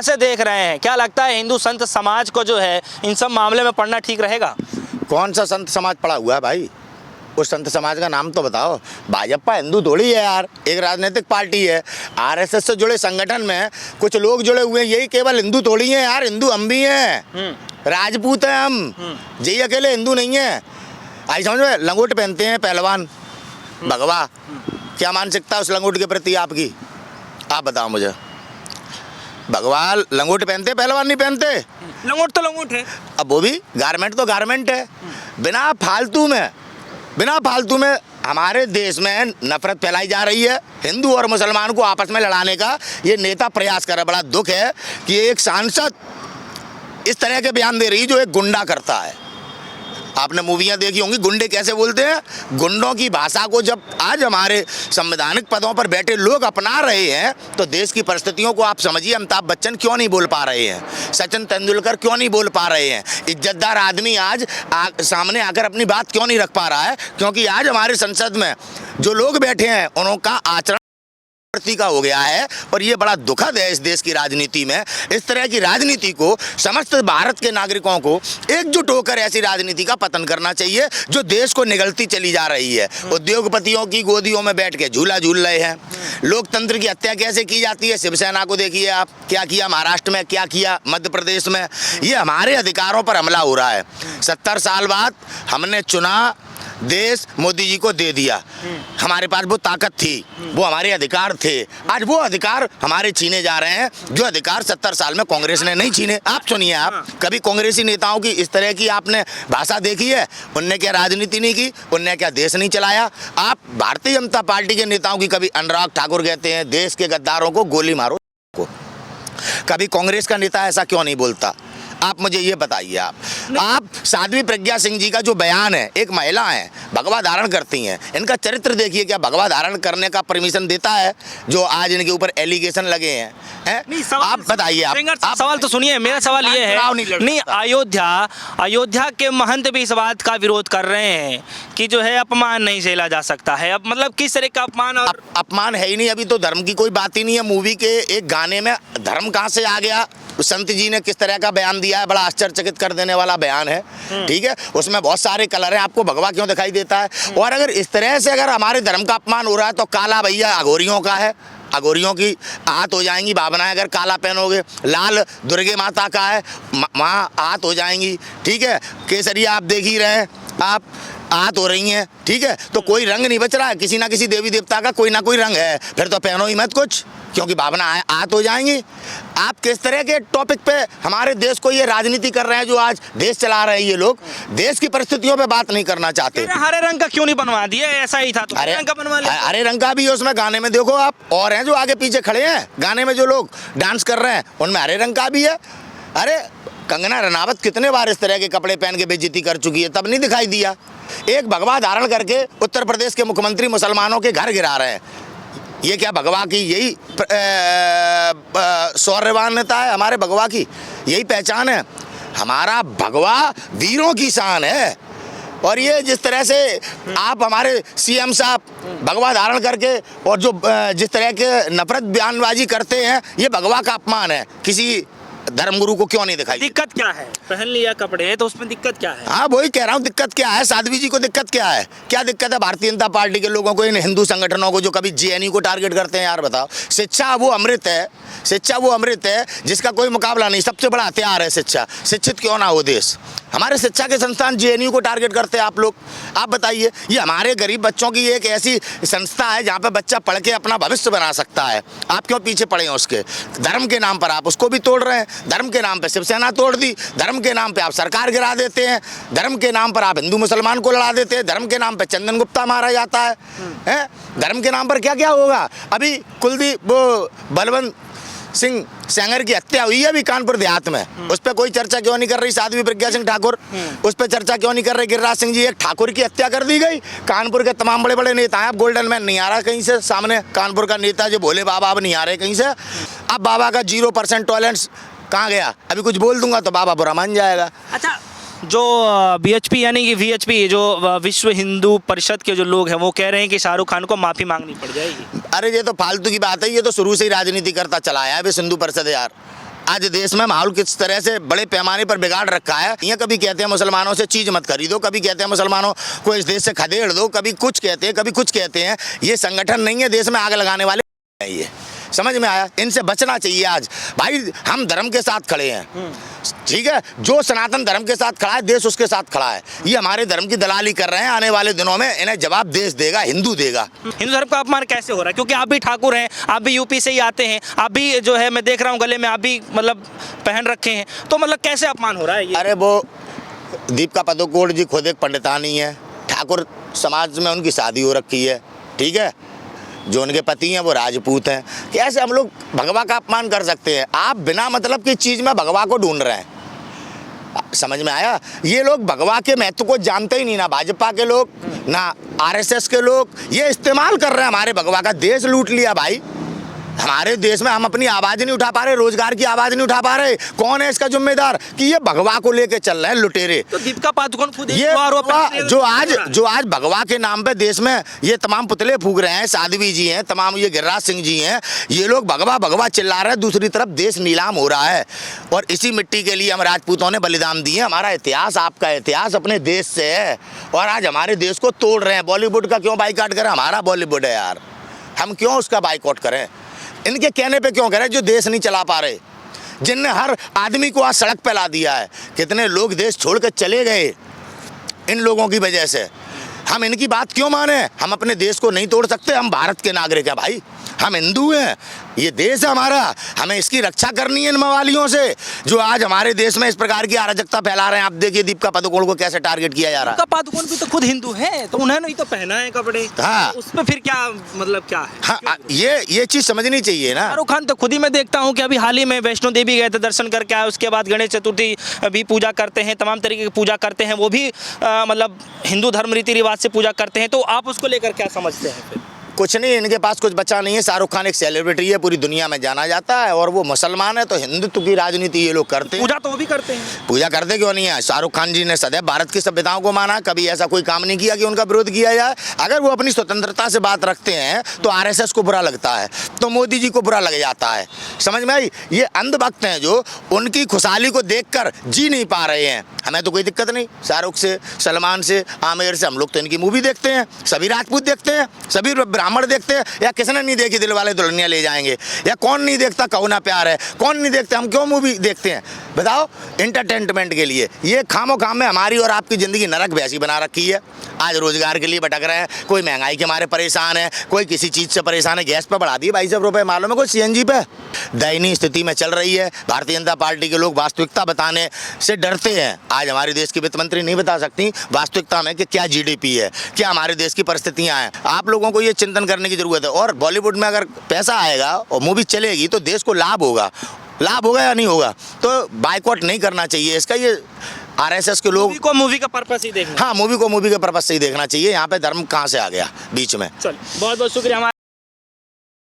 कैसे देख रहे हैं, क्या लगता है हिंदू संत समाज को जो है इन सब मामले में पढ़ना ठीक रहेगा? कौन सा संत समाज पड़ा हुआ है भाई? उस संत समाज का नाम तो बताओ। भाजपा हिंदू थोड़ी है यार, एक राजनीतिक पार्टी है। आरएसएस से जुड़े संगठन में कुछ लोग जुड़े हुए हैं, यही केवल हिंदू थोड़ी है यार, हिंदू हम भी हैं, राजपूत हैं हम, यही अकेले हिंदू नहीं है। आई समझ में, लंगोट पहनते हैं पहलवान भगवा, क्या मानसिकता उस लंगोट के प्रति आपकी? आप बताओ मुझे। भगवान लंगोट पहनते, पहलवान नहीं पहनते? लंगोट तो लंगोट है। अब वो भी गारमेंट तो गारमेंट है। बिना फालतू में हमारे देश में नफरत फैलाई जा रही है। हिंदू और मुसलमान को आपस में लड़ाने का ये नेता प्रयास कर रहा है। बड़ा दुख है कि एक सांसद इस तरह के बयान दे रही जो एक गुंडा करता है। आपने मूवियाँ देखी होंगी, गुंडे कैसे बोलते हैं। गुंडों की भाषा को जब आज हमारे संवैधानिक पदों पर बैठे लोग अपना रहे हैं तो देश की परिस्थितियों को आप समझिए। अमिताभ बच्चन क्यों नहीं बोल पा रहे हैं, सचिन तेंदुलकर क्यों नहीं बोल पा रहे हैं, इज्जतदार आदमी आज सामने आकर अपनी बात क्यों नहीं रख पा रहा है? क्योंकि आज हमारे संसद में जो लोग बैठे हैं उनका आचरण का हो गया है। और ये बड़ा दुखद है इस देश की राजनीति में। इस तरह की राजनीति को समस्त भारत के नागरिकों को एकजुट होकर ऐसी राजनीति का पतन करना चाहिए जो देश को निगलती चली जा रही है। उद्योगपतियों की गोदियों में बैठ के झूला झूल रहे हैं। लोकतंत्र की हत्या कैसे की जाती है, शिवसेना को देखिए आप, क्या किया महाराष्ट्र में, क्या किया मध्य प्रदेश में। ये हमारे अधिकारों पर हमला हो रहा है। 70 साल बाद हमने चुना, देश मोदी जी को दे दिया। हमारे पास वो ताकत थी, वो हमारे अधिकार थे। आज वो अधिकार हमारे छीने जा रहे हैं जो अधिकार 70 साल में कांग्रेस ने नहीं छीने। आप सुनिए, आप कभी कांग्रेसी नेताओं की इस तरह की आपने भाषा देखी है? उनने क्या राजनीति नहीं की, उनने क्या देश नहीं चलाया? आप भारतीय जनता पार्टी के नेताओं की कभी अनुराग ठाकुर कहते हैं देश के गद्दारों को गोली मारो को, कभी कांग्रेस का नेता ऐसा क्यों नहीं बोलता? आप मुझे ये बताइए। आप साध्वी प्रज्ञा सिंह जी का जो बयान है, एक महिला है, भगवा धारण करती हैं, इनका चरित्र देखिए, क्या भगवा धारण करने का परमिशन देता है जो आज इनके ऊपर एलिगेशन लगे हैं? आप बताइए। आप सवाल तो सुनिए, मेरा सवाल ये है, नहीं अयोध्या के महंत भी इस बात का विरोध कर रहे हैं कि जो है अपमान नहीं झेला जा सकता है। अब मतलब किस तरह का अपमान? और अपमान है ही नहीं, अभी तो धर्म की कोई बात ही नहीं है। मूवी के एक गाने में धर्म कहाँ से आ गया? संत जी ने किस तरह का बयान दिया है, बड़ा आश्चर्यचकित कर देने वाला बयान है। ठीक है, उसमें बहुत सारे कलर हैं, आपको भगवा क्यों दिखाई देता है? और अगर इस तरह से अगर हमारे धर्म का अपमान हो रहा है तो काला भैया अघोरियों का है, अघोरियों की आहत हो जाएंगी भावनाएं अगर काला पहनोगे। लाल दुर्गे माता का है, माँ आहत हो जाएंगी। ठीक है, केसरिया आप देख ही रहे हैं, आप आहत हो रही हैं। ठीक है, तो कोई रंग नहीं बच रहा है, किसी ना किसी देवी देवता का कोई ना कोई रंग है, फिर तो पहनो ही मत कुछ, क्योंकि भावना आहत हो जाएंगी। आप किस तरह के टॉपिक पे हमारे देश को ये राजनीति कर रहे हैं जो आज देश चला रहे हैं? ये लोग देश की परिस्थितियों पे बात नहीं करना चाहते। हरे रंग का क्यों नहीं बनवा दिया? ऐसा ही था तो हरे रंग का बनवा लिया। हरे रंग का भी उसमें गाने में देखो आप, और हैं जो आगे पीछे खड़े हैं गाने में जो लोग डांस कर रहे हैं उनमें हरे रंग का भी है। अरे कंगना रनावत कितने बार इस तरह के कपड़े पहन के बेइज्जती कर चुकी है, तब नहीं दिखाई दिया? एक भगवा धारण करके उत्तर प्रदेश के मुख्यमंत्री मुसलमानों के घर गिरा रहे हैं। ये क्या भगवा की यही शौर्यवान्यता है? हमारे भगवा की यही पहचान है? हमारा भगवा वीरों की शान है। और ये जिस तरह से आप हमारे सीएम साहब भगवा धारण करके और जो जिस तरह के नफरत बयानबाजी करते हैं, ये भगवा का अपमान है। किसी धर्मगुरु को क्यों नहीं दिखाई? दिक्कत क्या है? पहन लिया कपड़े तो उसमें दिक्कत क्या है? हाँ वही कह रहा हूँ, दिक्कत क्या है? साध्वी जी को दिक्कत क्या है? क्या दिक्कत है भारतीय जनता पार्टी के लोगों को, इन हिंदू संगठनों को जो कभी जेएनयू को टारगेट करते हैं? यार बताओ, शिक्षा वो अमृत है, शिक्षा वो अमृत है जिसका कोई मुकाबला नहीं। सबसे बड़ा हथियार है शिक्षा, शिक्षित क्यों ना हो देश। हमारे शिक्षा के संस्थान जेएनयू को टारगेट करते हैं आप लोग। आप बताइए, ये हमारे गरीब बच्चों की एक ऐसी संस्था है जहाँ पे बच्चा पढ़ के अपना भविष्य बना सकता है। आप क्यों पीछे पड़े हैं उसके? धर्म के नाम पर आप उसको भी तोड़ रहे हैं। धर्म के नाम पे शिवसेना तोड़ दी, धर्म के नाम पे आप सरकार गिरा देते हैं, धर्म के नाम पर आप हिंदू मुसलमान को लड़ा देते हैं, धर्म के नाम पे चंदन गुप्ता मारा जाता है। धर्म के नाम पर क्या क्या होगा? अभी कुलदीप वो बलवंत सिंह सेंगर की हत्या हुई है अभी कानपुर देहात में, उस पर कोई चर्चा क्यों नहीं कर रही साध्वी प्रज्ञा सिंह ठाकुर? उस पर चर्चा क्यों नहीं कर रहे? गिरिराज सिंह जी, एक ठाकुर की हत्या कर दी गई। कानपुर के तमाम बड़े बड़े नेता हैं, अब गोल्डन मैन नहीं आ रहा कहीं से सामने, कानपुर का नेता जो भोले बाबा अब नहीं आ रहे कहीं से। अब बाबा का 0% टॉलरेंस कहाँ गया? अभी कुछ बोल दूंगा तो बाबा बुरा मान जाएगा। अच्छा, जो बीएचपी यानी कि वीएचपी जो विश्व हिंदू परिषद के जो लोग हैं वो कह रहे हैं कि शाहरुख खान को माफ़ी मांगनी पड़ जाएगी। अरे ये तो फालतू की बात है, ये तो शुरू से ही राजनीति करता चला आया है विश्व हिंदू परिषद यार। आज देश में माहौल किस तरह से बड़े पैमाने पर बिगाड़ रखा है। ये कभी कहते हैं मुसलमानों से चीज मत खरीदो, कभी कहते हैं मुसलमानों को इस देश से खदेड़ दो, कभी कुछ कहते हैं, कभी कुछ कहते हैं। ये संगठन नहीं है, देश में आग लगाने वाले हैं। ये समझ में आया? इनसे बचना चाहिए। आज भाई हम धर्म के साथ खड़े हैं, ठीक है, जो सनातन धर्म के साथ खड़ा है, देश उसके साथ खड़ा है। ये हमारे धर्म की दलाली कर रहे हैं, आने वाले दिनों में इन्हें जवाब देश देगा, हिंदू देगा। हिंदू धर्म का अपमान कैसे हो रहा है? क्योंकि आप भी ठाकुर हैं, आप भी यूपी से ही आते हैं, आप भी जो है मैं देख रहा हूँ गले में आप भी मतलब पहन रखे हैं, तो मतलब कैसे अपमान हो रहा है ये? अरे वो दीपिका पादुकोण जी खुद एक पंडितानी है, ठाकुर समाज में उनकी शादी हो रखी है, ठीक है, जो उनके पति हैं वो राजपूत हैं। कैसे हम लोग भगवा का अपमान कर सकते हैं? आप बिना मतलब की चीज़ में भगवा को ढूंढ रहे हैं। समझ में आया? ये लोग भगवा के महत्व को जानते ही नहीं, ना भाजपा के लोग ना आरएसएस के लोग। ये इस्तेमाल कर रहे हैं हमारे भगवा का। देश लूट लिया भाई हमारे देश में। हम अपनी आवाज़ नहीं उठा पा रहे, रोजगार की आवाज़ नहीं उठा पा रहे। कौन है इसका जिम्मेदार? कि ये भगवा को लेके चल रहे हैं लुटेरे। तो दीपिका पादुकोण खुद ये जो आज भगवा के नाम पे देश में ये तमाम पुतले फूक रहे हैं, साध्वी जी हैं, तमाम ये गिरिराज सिंह जी हैं, ये लोग भगवा भगवा चिल्ला रहे हैं। दूसरी तरफ देश नीलाम हो रहा है और इसी मिट्टी के लिए हम राजपूतों ने बलिदान दिए। हमारा इतिहास, आपका इतिहास अपने देश से है और आज हमारे देश को तोड़ रहे हैं। बॉलीवुड का क्यों बाइकआउट करें? हमारा बॉलीवुड है यार, हम क्यों उसका बाइकआउट करें? इनके कहने पे क्यों करें जो देश नहीं चला पा रहे, जिनने हर आदमी को आज सड़क पे ला दिया है। कितने लोग देश छोड़ कर चले गए इन लोगों की वजह से। हम इनकी बात क्यों माने? हम अपने देश को नहीं तोड़ सकते। हम भारत के नागरिक हैं भाई, हम हिंदू हैं, ये देश है हमारा, हमें इसकी रक्षा करनी है इन मवालियों से जो आज हमारे देश में इस प्रकार की अराजकता फैला रहे हैं। आप देखिए दीपिका पादुकोण को कैसे टारगेट किया जा रहा है। दीपिका पादुकोण भी तो खुद हिंदू है, तो उन्होंने ही तो पहना है कपड़े। हाँ, उस पर फिर क्या मतलब क्या है? हाँ, ये चीज समझनी चाहिए ना। शाहरुख खान तो खुद ही मैं देखता हूँ कि अभी हाल ही में वैष्णो देवी गए थे, दर्शन करके आए, उसके बाद गणेश चतुर्थी भी पूजा करते हैं, तमाम तरीके की पूजा करते हैं, वो भी मतलब हिंदू धर्म रीति रिवाज से पूजा करते हैं। तो आप उसको लेकर क्या समझते हैं फिर? कुछ नहीं, इनके पास कुछ बचा नहीं है। शाहरुख खान एक सेलिब्रिटी है, पूरी दुनिया में जाना जाता है और वो मुसलमान है, तो हिंदुत्व की राजनीति ये लोग करते हैं। पूजा तो वो भी करते हैं। पूजा करते क्यों नहीं है? शाहरुख खान जी ने सदैव भारत की सभ्यताओं को माना, कभी ऐसा कोई काम नहीं किया कि उनका विरोध किया जाए। अगर वो अपनी स्वतंत्रता से बात रखते हैं तो आरएसएस को बुरा लगता है, तो मोदी जी को बुरा लग जाता है। समझ में आई? ये अंधभक्त हैं जो उनकी खुशहाली को देखकर जी नहीं पा रहे हैं। हमें तो कोई दिक्कत नहीं, शाहरुख से, सलमान से, आमिर से। हम लोग तो इनकी मूवी देखते हैं, सभी राजपूत देखते हैं, सभी ब्राह्मण देखते हैं। या किसने नहीं देखी दिलवाले दुल्हनिया ले जाएंगे? या कौन नहीं देखता कहो ना प्यार है? कौन नहीं देखते? हम क्यों मूवी देखते हैं बताओ? एंटरटेनमेंट के लिए। ये खामो खाम में हमारी और आपकी ज़िंदगी नरक वैसी बना रखी है। आज रोजगार के लिए भटक रहे हैं, कोई महंगाई के मारे परेशान है, कोई किसी चीज़ से परेशान है। गैस पे बढ़ा दिए 22 रुपये, मालूम है कोई सीएनजी पे। दयनीय स्थिति में चल रही है। भारतीय जनता पार्टी के लोग वास्तविकता बताने से डरते हैं। आज हमारे देश की वित्त मंत्री नहीं बता सकती वास्तविकता में कि क्या जीडीपी है, क्या हमारे देश की परिस्थितियाँ हैं। आप लोगों को ये चिंतन करने की जरूरत है। और बॉलीवुड में अगर पैसा आएगा और मूवी चलेगी तो देश को लाभ होगा। लाभ होगा या नहीं होगा? तो बाइकआउट नहीं करना चाहिए इसका। ये आरएसएस के लोग को मूवी का पर्पस ही देखना। हाँ, मूवी को मूवी के पर्पस से ही देखना चाहिए। यहाँ पे धर्म कहाँ से आ गया बीच में? चल, बहुत बहुत शुक्रिया।